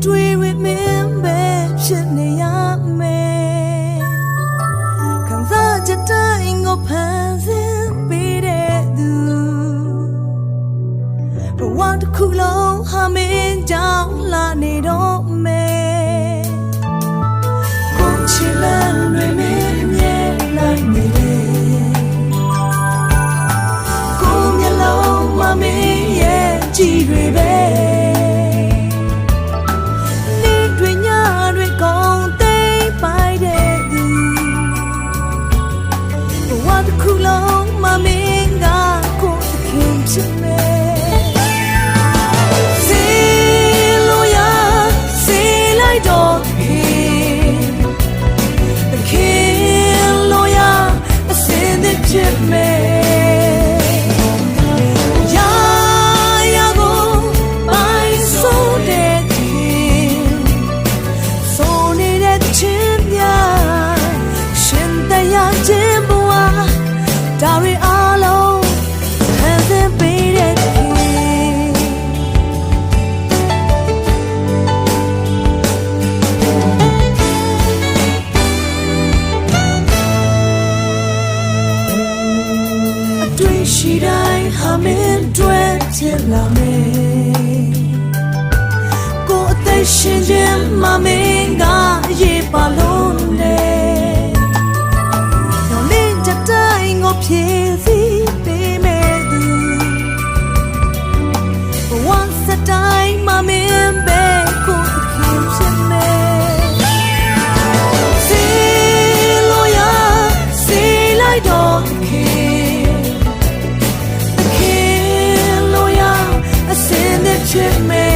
တွေ့ရမင်းပဲဖြစ်နေရမယ်ခံစားချက်တိုင်းကိုဖန်ဆင်းပေးတဲ့သူဘဝတစ်ခုလုံးဟာမင်းကြောင့်လာနေတော့မယ်ကိုချစ်လမ်းတွေမင်းမြဲလိုက်နေတယ်ကိုမျက်လုံးမမင်းရဲ့ကြည်တွေပဲခုလုံးမမင်းကကိုယ်ခင်ချစ်မယ်စေလို့ရစေလိုက်တော့ခင်လို့ရအစင်းတဲ့ချစ်မယ်ရာရာကိုမိုင်းဆိုတဲ့ခင်ဆိုနေတဲ့ချစ်များရှင်တရားချင်းဒါရီအားလုံးဟန်သင်းပေးတဲ့ခင်အတွေ့ရှိတိုင်းဟာမင်းတွေ့ဖြစ်လာမယ်ကိုအသက်ရှင်ခြင်းမမင်းကရေးပါလို့လေဖြည့်စည်ပေးမဲ့သူဘဝစတိုင်းမမင်းပဲကိုခင်ဖြစ်မယ်စေလို့ရစေလိုက်တော့ခင်လို့ရအစင်းတဲ့ချစ်မယ်